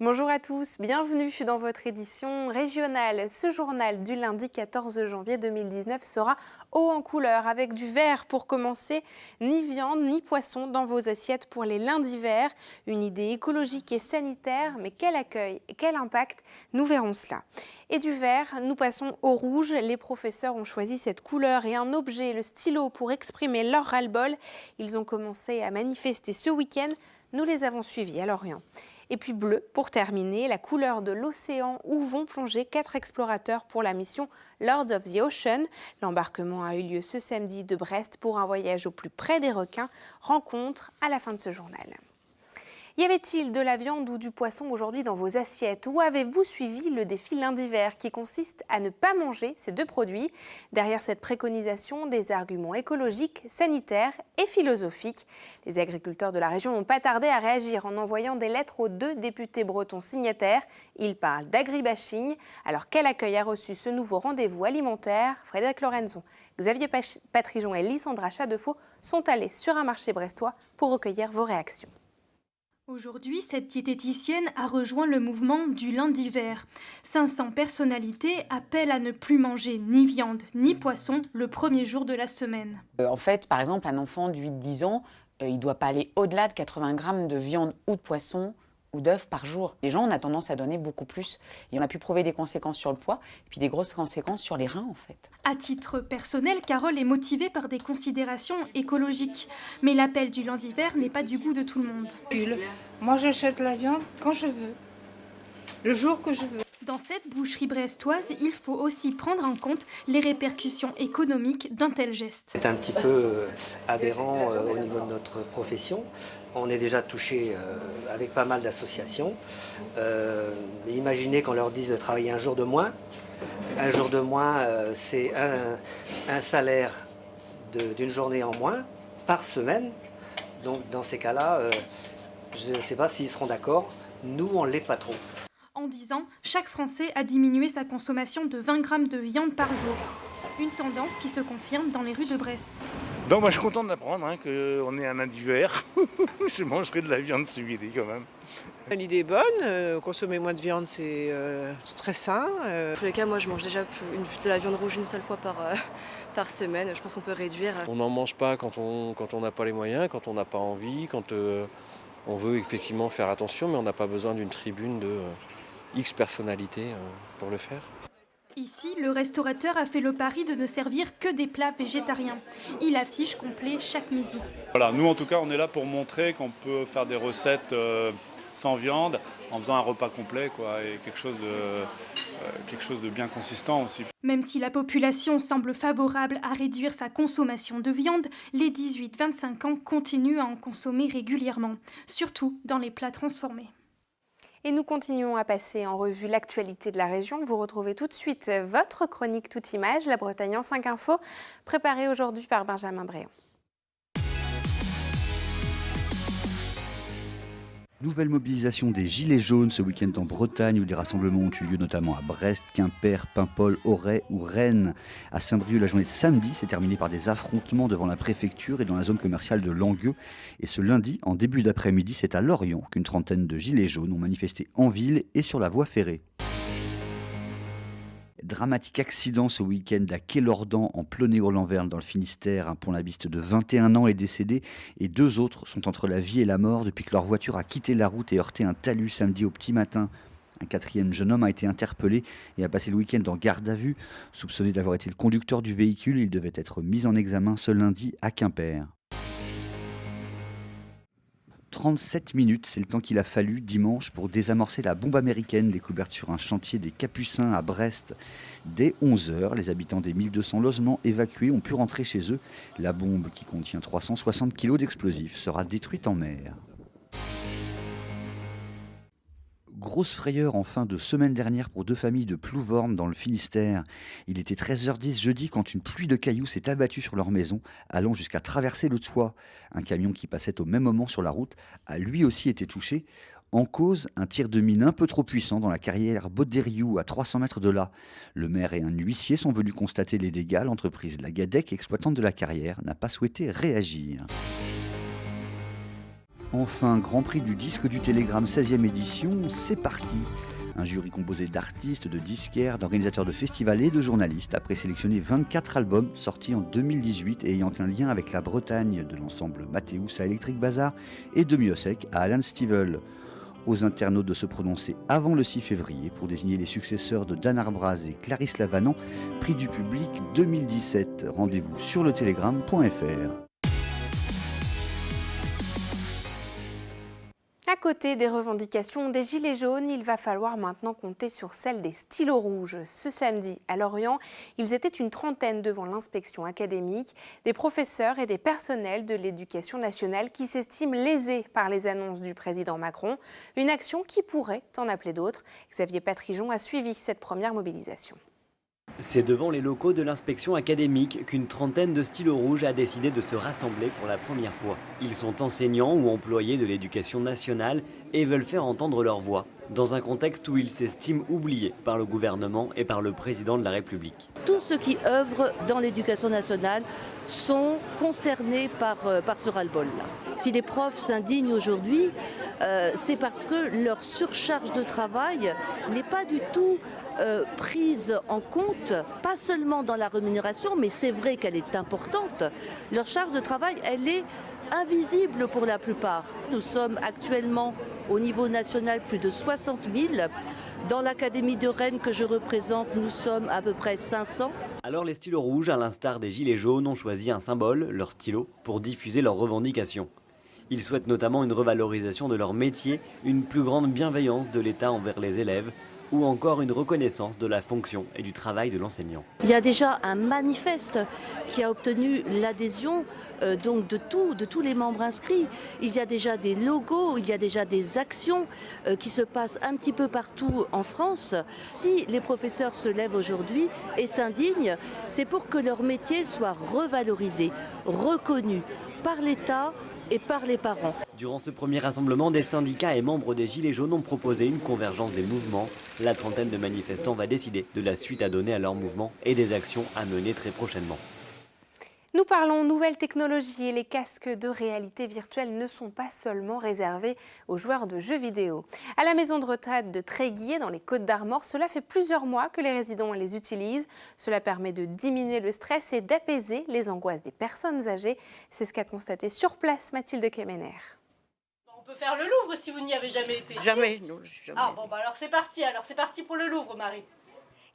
Bonjour à tous, bienvenue dans votre édition régionale. Ce journal du lundi 14 janvier 2019 sera haut en couleur avec du vert pour commencer. Ni viande ni poisson dans vos assiettes pour les lundis verts. Une idée écologique et sanitaire, mais quel accueil et quel impact, nous verrons cela. Et du vert, nous passons au rouge. Les professeurs ont choisi cette couleur et un objet, le stylo, pour exprimer leur ras-le-bol. Ils ont commencé à manifester ce week-end. Nous les avons suivis à Lorient. Et puis bleu, pour terminer, la couleur de l'océan où vont plonger 4 explorateurs pour la mission Lords of the Ocean. L'embarquement a eu lieu ce samedi de Brest pour un voyage au plus près des requins. Rencontre à la fin de ce journal. Y avait-il de la viande ou du poisson aujourd'hui dans vos assiettes? Ou avez-vous suivi le défi lundi vert qui consiste à ne pas manger ces deux produits? Derrière cette préconisation, des arguments écologiques, sanitaires et philosophiques. Les agriculteurs de la région n'ont pas tardé à réagir en envoyant des lettres aux 2 députés bretons signataires. Ils parlent d'agribashing. Alors quel accueil a reçu ce nouveau rendez-vous alimentaire? Frédéric Lorenzon, Xavier Patrijon et Lysandra Chadefaux sont allés sur un marché brestois pour recueillir vos réactions. Aujourd'hui, cette diététicienne a rejoint le mouvement du lundi vert. 500 personnalités appellent à ne plus manger ni viande ni poisson le premier jour de la semaine. En fait, par exemple, un enfant de 8-10 ans, il ne doit pas aller au-delà de 80 grammes de viande ou de poisson ou d'œufs par jour. Les gens, on a tendance à donner beaucoup plus. Et on a pu prouver des conséquences sur le poids et puis des grosses conséquences sur les reins, en fait. À titre personnel, Carole est motivée par des considérations écologiques. Mais l'appel du lundi vert n'est pas du goût de tout le monde. Moi, j'achète la viande quand je veux, le jour que je veux. Dans cette boucherie brestoise, il faut aussi prendre en compte les répercussions économiques d'un tel geste. C'est un petit peu aberrant au niveau de notre profession. On est déjà touché avec pas mal d'associations. Mais imaginez qu'on leur dise de travailler un jour de moins. Un jour de moins, c'est un salaire d'une journée en moins par semaine. Donc dans ces cas-là, je ne sais pas s'ils seront d'accord. Nous, on ne l'est pas trop. En 10 ans, chaque Français a diminué sa consommation de 20 grammes de viande par jour. Une tendance qui se confirme dans les rues de Brest. Donc moi je suis content d'apprendre qu'on est un lundi vert. Je mangerai de la viande ce midi quand même. L'idée est bonne, consommer moins de viande c'est très sain. En tous les cas, moi je mange déjà de la viande rouge une seule fois par semaine. Je pense qu'on peut réduire. On n'en mange pas quand on n'a pas les moyens, quand on n'a pas envie, quand on veut effectivement faire attention, mais on n'a pas besoin d'une tribune de X personnalités pour le faire. Ici, le restaurateur a fait le pari de ne servir que des plats végétariens. Il affiche complet chaque midi. Voilà, nous en tout cas, on est là pour montrer qu'on peut faire des recettes sans viande en faisant un repas complet, et quelque chose de bien consistant aussi. Même si la population semble favorable à réduire sa consommation de viande, les 18-25 ans continuent à en consommer régulièrement, surtout dans les plats transformés. Et nous continuons à passer en revue l'actualité de la région. Vous retrouvez tout de suite votre chronique Toute Image, la Bretagne en 5 infos, préparée aujourd'hui par Benjamin Bréant. Nouvelle mobilisation des Gilets jaunes ce week-end en Bretagne où des rassemblements ont eu lieu notamment à Brest, Quimper, Paimpol, Auray ou Rennes. À Saint-Brieuc, la journée de samedi s'est terminée par des affrontements devant la préfecture et dans la zone commerciale de Langueux. Et ce lundi, en début d'après-midi, c'est à Lorient qu'une trentaine de Gilets jaunes ont manifesté en ville et sur la voie ferrée. Dramatique accident ce week-end à Quai-Lordan en Ploné-Lanverne dans le Finistère. Un pont-labiste de 21 ans est décédé et 2 autres sont entre la vie et la mort depuis que leur voiture a quitté la route et heurté un talus samedi au petit matin. Un 4e jeune homme a été interpellé et a passé le week-end en garde à vue. Soupçonné d'avoir été le conducteur du véhicule, il devait être mis en examen ce lundi à Quimper. 37 minutes, c'est le temps qu'il a fallu dimanche pour désamorcer la bombe américaine découverte sur un chantier des Capucins à Brest. Dès 11h, les habitants des 1200 logements évacués ont pu rentrer chez eux. La bombe, qui contient 360 kg d'explosifs, sera détruite en mer. Grosse frayeur en fin de semaine dernière pour 2 familles de Plouvorne dans le Finistère. Il était 13h10 jeudi quand une pluie de cailloux s'est abattue sur leur maison, allant jusqu'à traverser le toit. Un camion qui passait au même moment sur la route a lui aussi été touché. En cause, un tir de mine un peu trop puissant dans la carrière Baudériou à 300 mètres de là. Le maire et un huissier sont venus constater les dégâts. L'entreprise La Gadec, exploitante de la carrière, n'a pas souhaité réagir. Enfin, Grand Prix du disque du Télégramme 16e édition, c'est parti. Un jury composé d'artistes, de disquaires, d'organisateurs de festivals et de journalistes a présélectionné 24 albums sortis en 2018 et ayant un lien avec la Bretagne, de l'ensemble Mathéus à Electric Bazaar et de Miosek à Alan Stivell. Aux internautes de se prononcer avant le 6 février pour désigner les successeurs de Dan Arbraz et Clarisse Lavanant, prix du public 2017. Rendez-vous sur letélégramme.fr. À côté des revendications des Gilets jaunes, il va falloir maintenant compter sur celle des stylos rouges. Ce samedi, à Lorient, ils étaient une trentaine devant l'inspection académique, des professeurs et des personnels de l'éducation nationale qui s'estiment lésés par les annonces du président Macron. Une action qui pourrait en appeler d'autres. Xavier Patrijon a suivi cette première mobilisation. C'est devant les locaux de l'inspection académique qu'une trentaine de stylos rouges a décidé de se rassembler pour la première fois. Ils sont enseignants ou employés de l'éducation nationale et veulent faire entendre leur voix, dans un contexte où ils s'estiment oubliés par le gouvernement et par le président de la République. Tous ceux qui œuvrent dans l'éducation nationale sont concernés par ce ras-le-bol-là. Si les profs s'indignent aujourd'hui, c'est parce que leur surcharge de travail n'est pas du tout prise en compte, pas seulement dans la rémunération, mais c'est vrai qu'elle est importante. Leur charge de travail, elle est invisible pour la plupart. Nous sommes actuellement au niveau national plus de 60 000. Dans l'académie de Rennes que je représente, nous sommes à peu près 500. Alors les stylos rouges, à l'instar des gilets jaunes, ont choisi un symbole, leur stylo, pour diffuser leurs revendications. Ils souhaitent notamment une revalorisation de leur métier, une plus grande bienveillance de l'État envers les élèves, ou encore une reconnaissance de la fonction et du travail de l'enseignant. Il y a déjà un manifeste qui a obtenu l'adhésion donc de tous les membres inscrits. Il y a déjà des logos, il y a déjà des actions qui se passent un petit peu partout en France. Si les professeurs se lèvent aujourd'hui et s'indignent, c'est pour que leur métier soit revalorisé, reconnu par l'État et par les parents. Durant ce premier rassemblement, des syndicats et membres des Gilets jaunes ont proposé une convergence des mouvements. La trentaine de manifestants va décider de la suite à donner à leur mouvement et des actions à mener très prochainement. Nous parlons nouvelles technologies et les casques de réalité virtuelle ne sont pas seulement réservés aux joueurs de jeux vidéo. À la maison de retraite de Tréguier, dans les Côtes-d'Armor, cela fait plusieurs mois que les résidents les utilisent. Cela permet de diminuer le stress et d'apaiser les angoisses des personnes âgées. C'est ce qu'a constaté sur place Mathilde Kemener. On peut faire le Louvre si vous n'y avez jamais été. Jamais, non, jamais. Ah bon, bah alors c'est parti pour le Louvre, Marie.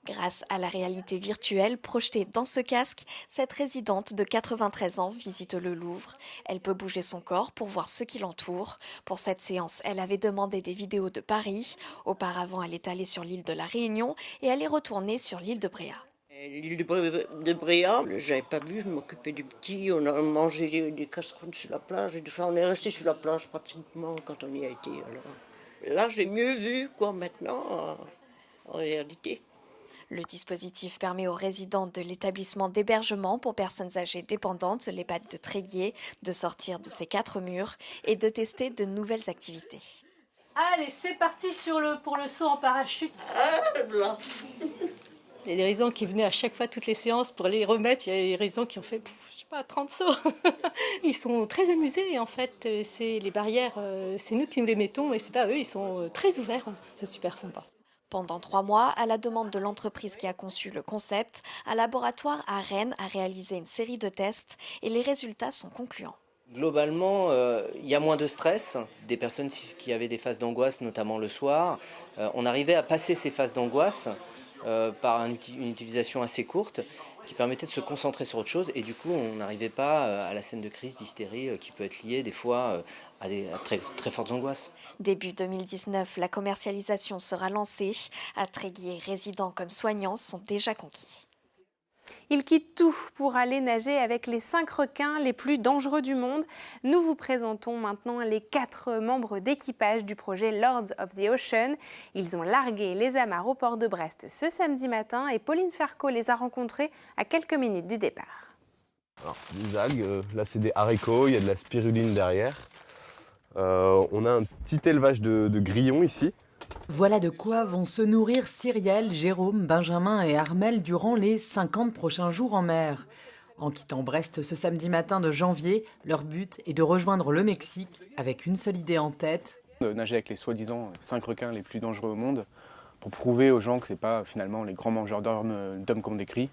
Grâce à la réalité virtuelle projetée dans ce casque, cette résidente de 93 ans visite le Louvre. Elle peut bouger son corps pour voir ce qui l'entoure. Pour cette séance, elle avait demandé des vidéos de Paris. Auparavant, elle est allée sur l'île de la Réunion et elle est retournée sur l'île de Bréa. L'île de Bréa, j'avais pas vu, je m'occupais du petit, on a mangé des casseroles sur la plage et tout ça, on est resté sur la plage pratiquement quand on y a été. Alors. Là, j'ai mieux vu quoi maintenant, en réalité. Le dispositif permet aux résidents de l'établissement d'hébergement pour personnes âgées dépendantes, l'EHPAD de Tréguier, de sortir de ces 4 murs et de tester de nouvelles activités. Allez, c'est parti pour le saut en parachute. Il y a des résidents qui venaient à chaque fois, toutes les séances, pour les remettre. Il y a des résidents qui ont fait, 30 sauts. Ils sont très amusés, en fait. C'est les barrières, c'est nous qui nous les mettons, et c'est pas eux, ils sont très ouverts. C'est super sympa. Pendant 3 mois, à la demande de l'entreprise qui a conçu le concept, un laboratoire à Rennes a réalisé une série de tests et les résultats sont concluants. Globalement, il y a moins de stress. Des personnes qui avaient des phases d'angoisse, notamment le soir, on arrivait à passer ces phases d'angoisse par une utilisation assez courte qui permettait de se concentrer sur autre chose et du coup on n'arrivait pas à la scène de crise, d'hystérie qui peut être liée des fois à très, très fortes angoisses. Début 2019, la commercialisation sera lancée. À Tréguier, résidents comme soignants sont déjà conquis. Ils quittent tout pour aller nager avec les 5 requins les plus dangereux du monde. Nous vous présentons maintenant les 4 membres d'équipage du projet Lords of the Ocean. Ils ont largué les amarres au port de Brest ce samedi matin et Pauline Ferco les a rencontrés à quelques minutes du départ. Alors, des algues, là c'est des haricots, il y a de la spiruline derrière. On a un petit élevage de grillons ici. Voilà de quoi vont se nourrir Cyrielle, Jérôme, Benjamin et Armel durant les 50 prochains jours en mer. En quittant Brest ce samedi matin de janvier, leur but est de rejoindre le Mexique avec une seule idée en tête. De nager avec les soi-disant 5 requins les plus dangereux au monde pour prouver aux gens que ce n'est pas finalement les grands mangeurs d'hommes qu'on décrit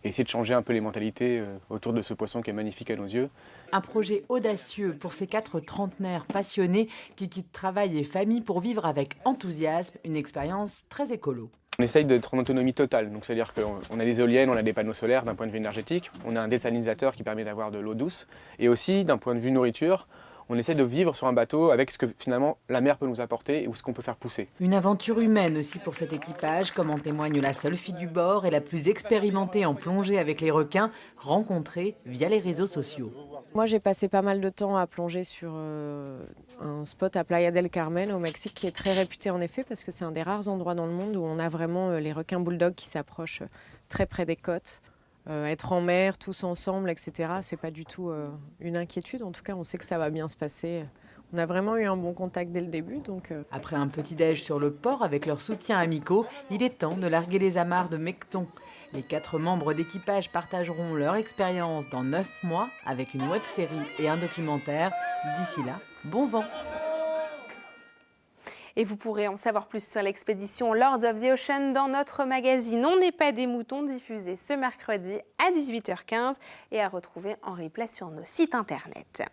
et essayer de changer un peu les mentalités autour de ce poisson qui est magnifique à nos yeux. Un projet audacieux pour ces 4 trentenaires passionnés qui quittent travail et famille pour vivre avec enthousiasme une expérience très écolo. On essaye d'être en autonomie totale, donc c'est-à-dire qu'on a des éoliennes, on a des panneaux solaires d'un point de vue énergétique, on a un désalinisateur qui permet d'avoir de l'eau douce et aussi d'un point de vue nourriture, on essaie de vivre sur un bateau avec ce que finalement la mer peut nous apporter ou ce qu'on peut faire pousser. Une aventure humaine aussi pour cet équipage, comme en témoigne la seule fille du bord et la plus expérimentée en plongée avec les requins, rencontrée via les réseaux sociaux. Moi j'ai passé pas mal de temps à plonger sur un spot à Playa del Carmen au Mexique qui est très réputé en effet parce que c'est un des rares endroits dans le monde où on a vraiment les requins bulldogs qui s'approchent très près des côtes. Être en mer, tous ensemble, etc., c'est pas du tout une inquiétude. En tout cas, on sait que ça va bien se passer. On a vraiment eu un bon contact dès le début. Après un petit déj sur le port avec leurs soutiens amicaux, il est temps de larguer les amarres de Mecton. Les 4 membres d'équipage partageront leur expérience dans 9 mois avec une web-série et un documentaire. D'ici là, bon vent! Et vous pourrez en savoir plus sur l'expédition Lords of the Ocean dans notre magazine On n'est pas des moutons, diffusé ce mercredi à 18h15 et à retrouver en replay sur nos sites internet.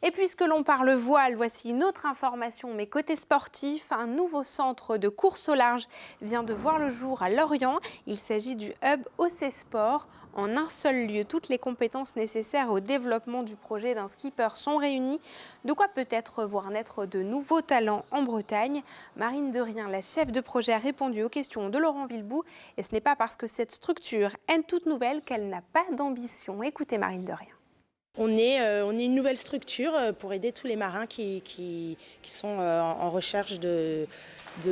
Et puisque l'on parle voile, voici une autre information, mais côté sportif, un nouveau centre de course au large vient de voir le jour à Lorient. Il s'agit du hub OC Sport. En un seul lieu, toutes les compétences nécessaires au développement du projet d'un skipper sont réunies. De quoi peut-être voir naître de nouveaux talents en Bretagne. Marine Derrien, la chef de projet, a répondu aux questions de Laurent Villebout. Et ce n'est pas parce que cette structure est toute nouvelle qu'elle n'a pas d'ambition. Écoutez Marine Derrien. On est une nouvelle structure pour aider tous les marins qui sont en recherche de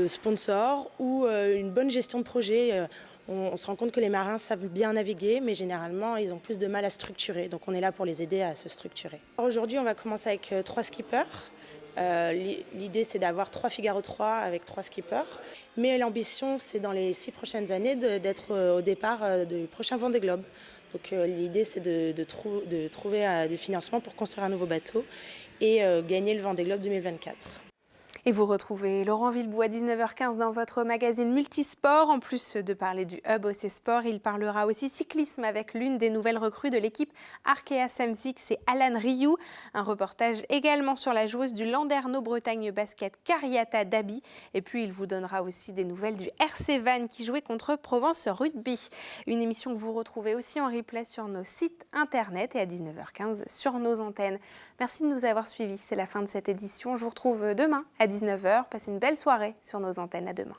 sponsors ou une bonne gestion de projet. On se rend compte que les marins savent bien naviguer, mais généralement, ils ont plus de mal à structurer. Donc on est là pour les aider à se structurer. Aujourd'hui, on va commencer avec 3 skippers. L'idée, c'est d'avoir 3 Figaro 3 avec 3 skippers. Mais l'ambition, c'est dans les 6 prochaines années d'être au départ du prochain Vendée Globe. Donc l'idée, c'est de trouver des financements pour construire un nouveau bateau et gagner le Vendée Globe 2024. Et vous retrouvez Laurent Villebout à 19h15 dans votre magazine Multisport. En plus de parler du hub OC Sport, il parlera aussi cyclisme avec l'une des nouvelles recrues de l'équipe Arkea Samsic, c'est Alan Rioux. Un reportage également sur la joueuse du Landerneau Bretagne Basket, Cariata Dabi. Et puis il vous donnera aussi des nouvelles du RC Vannes qui jouait contre Provence Rugby. Une émission que vous retrouvez aussi en replay sur nos sites internet et à 19h15 sur nos antennes. Merci de nous avoir suivis. C'est la fin de cette édition. Je vous retrouve demain à 19h. Passez une belle soirée sur nos antennes. À demain.